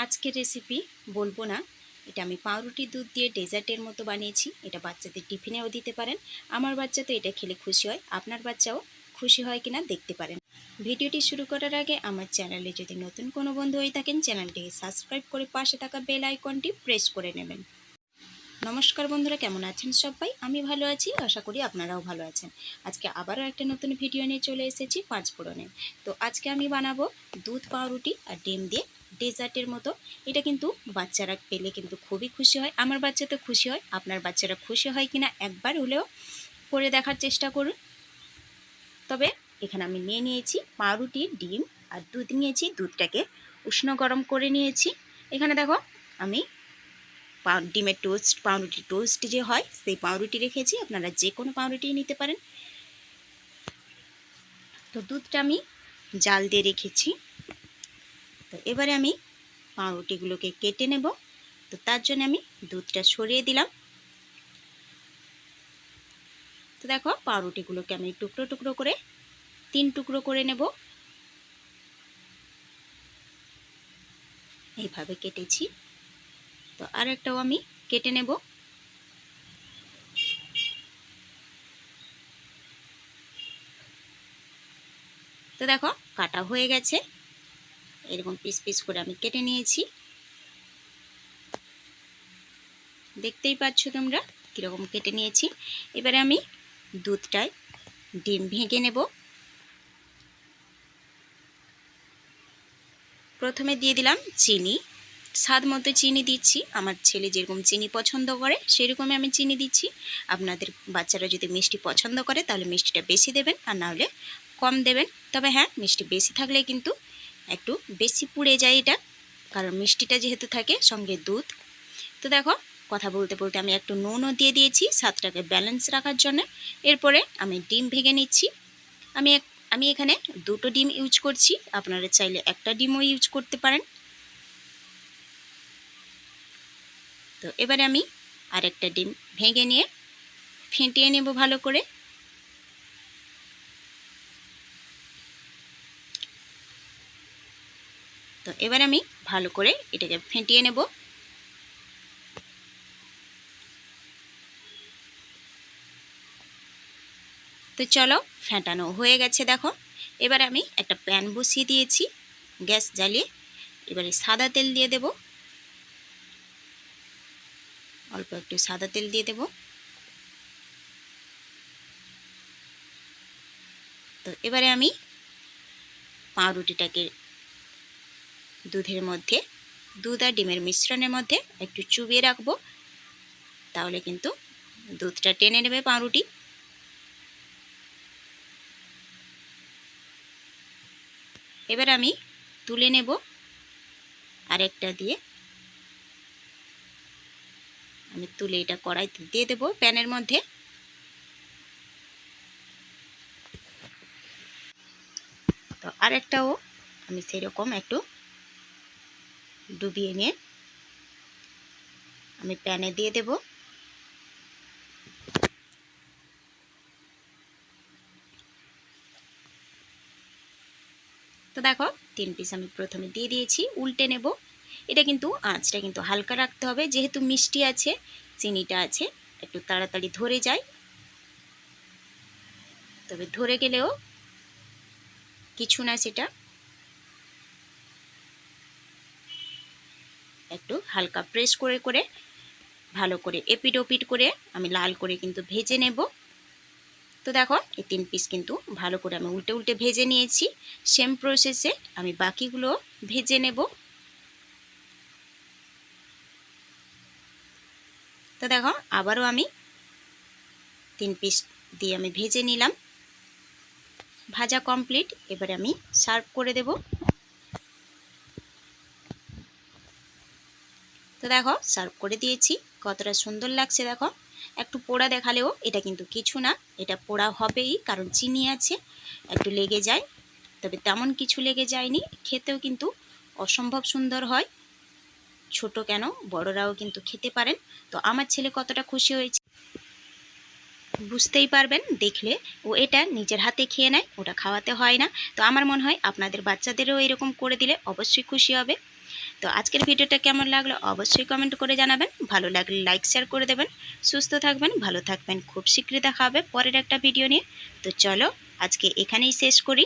আজকের রেসিপি বলবো না, এটা আমি পাউরুটি দুধ দিয়ে ডেজার্টের মতো বানিয়েছি। এটা বাচ্চাদের টিফিনেও দিতে পারেন। আমার বাচ্চা তো এটা খেলে খুশি হয়, আপনার বাচ্চাও খুশি হয় কিনা দেখতে পারেন। ভিডিওটি শুরু করার আগে আমার চ্যানেলে যদি নতুন কোনো বন্ধু হয়ে থাকেন, চ্যানেলটিকে সাবস্ক্রাইব করে পাশে থাকা বেল আইকনটি প্রেস করে নেবেন। নমস্কার বন্ধুরা, কেমন আছেন সবাই? আমি ভালো আছি, আশা করি আপনারাও ভালো আছেন। আজকে আবারও একটা নতুন ভিডিও নিয়ে চলে এসেছি পাঁচফোড়নে। তো আজকে আমি বানাবো দুধ পাউরুটি আর ডিম দিয়ে ডেজার্টের মতো। এটা কিন্তু বাচ্চারা পেলে কিন্তু খুবই খুশি হয়। আমার বাচ্চা তো খুশি হয়, আপনার বাচ্চারা খুশি হয় কিনা একবার হলেও করে দেখার চেষ্টা করুন। তবে এখানে আমি নিয়েছি পাউরুটি, ডিম আর দুধ নিয়েছি। দুধটাকে উষ্ণ গরম করে নিয়েছি। এখানে দেখো আমি ডিমের টোস্ট, পাউরুটি টোস্ট যে হয় সেই পাউরুটি রেখেছি, আপনারা যে কোনো পাউরুটি নিতে পারেন। তো দুধটা আমি জাল দিয়ে রেখেছি। তো এবারে আমি পাউরুটিগুলোকে কেটে নেব। তো তার জন্য আমি দুধটা সরিয়ে দিলাম। তো দেখো পাউরুটিগুলোকে আমি টুকরো টুকরো করে 3 টুকরো করে নেব। এইভাবে কেটেছি। তো আর একটাও আমি কেটে নেব। তো দেখো কাটা হয়ে গেছে, এরকম পিস পিস করে আমি কেটে নিয়েছি। দেখতেই পাচ্ছ তোমরা কীরকম কেটে নিয়েছি। এবারে আমি দুধটায় ডিম ভেঙে নেব। প্রথমে দিয়ে দিলাম চিনি, স্বাদ মতো চিনি দিচ্ছি। আমার ছেলে যেরকম চিনি পছন্দ করে সেরকমই আমি চিনি দিচ্ছি। আপনাদের বাচ্চারা যদি মিষ্টি পছন্দ করে তাহলে মিষ্টিটা বেশি দেবেন, আর না হলে কম দেবেন। তবে হ্যাঁ, মিষ্টি বেশি থাকলে কিন্তু একটু বেশি পুড়ে যায় এটা, কারণ মিষ্টিটা যেহেতু থাকে সঙ্গে দুধ। তো দেখো কথা বলতে বলতে আমি একটু নুনও দিয়ে দিয়েছি স্বাদটাকে ব্যালেন্স রাখার জন্য। এরপরে আমি ডিম ভেঙে নিচ্ছি। আমি এখানে 2টো ডিম ইউজ করছি, আপনারা চাইলে একটা ডিমও ইউজ করতে পারেন। তো এবারে আমি আরেকটা ডিম ভেঙে নিয়ে ফেটিয়ে নেব ভালো করে। তো এবার আমি ভালো করে এটাকে ফেটিয়ে নেব। তো চলো, ফেটানো হয়ে গেছে দেখো। এবার আমি একটা প্যান বসিয়ে দিয়েছি গ্যাস জ্বালিয়ে। এবারে সাদা তেল দিয়ে দেব, অল্প একটু সাদা তেল দিয়ে দেব। তো এবারে আমি পাউরুটিটাকে দুধের মধ্যে, দুধ আর ডিমের মিশ্রণের মধ্যে একটু চুবিয়ে রাখবো, তাহলে কিন্তু দুধটা টেনে নেবে পাউরুটি। এবার আমি তুলে নেব আরেকটা দিয়ে। আমি তুলে এটা কড়াইতে দিয়ে দেবো প্যানের মধ্যে। তো আরেকটাও আমি সেরকম একটু ডুবিয়ে নিয়ে আমি প্যানে দিয়ে দেব। তো দেখো 3 পিস আমি প্রথমে দিয়ে দিয়েছি, উল্টে নেব। এটা কিন্তু আঁচটা কিন্তু হালকা রাখতে হবে, যেহেতু মিষ্টি আছে, চিনিটা আছে, একটু তাড়াতাড়ি ধরে যায়। তবে ধরে গেলেও কিছু না, সেটা একটু হালকা প্রেস করে করে ভালো করে এপিট ওপিট করে আমি লাল করে কিন্তু ভেজে নেব। তো দেখো এই 3 পিস কিন্তু ভালো করে আমি উল্টে উল্টে ভেজে নিয়েছি। সেম প্রসেসে আমি বাকিগুলো ভেজে নেব। তো দেখো আবারও আমি 3 পিস দিয়ে আমি ভেজে নিলাম। ভাজা কমপ্লিট। এবারে আমি সার্ভ করে দেব। তো দেখো সার্ভ করে দিয়েছি, কতটা সুন্দর লাগছে দেখো। একটু পোড়া দেখালেও এটা কিন্তু কিছু না, এটা পোড়া হবেই, কারণ চিনি আছে, একটু লেগে যায়। তবে তেমন কিছু লেগে যায়নি, খেতেও কিন্তু অসম্ভব সুন্দর হয়। ছোট কেন, বড়রাও কিন্তু খেতে পারেন। তো আমার ছেলে কতটা খুশি হয়েছে বুঝতেই পারবেন দেখলে। ও এটা নিজের হাতে খেয়ে নেয়, ওটা খাওয়াতে হয় না। তো আমার মনে হয় আপনাদের বাচ্চাদেরও এরকম করে দিলে অবশ্যই খুশি হবে। তো আজকের ভিডিওটা কেমন লাগলো অবশ্যই কমেন্ট করে জানাবেন। ভালো লাগলে লাইক শেয়ার করে দেবেন। সুস্থ থাকবেন, ভালো থাকবেন। খুব শীঘ্রই দেখা হবে পরের একটা ভিডিও নিয়ে। তো চলো আজকে এখানেই শেষ করি।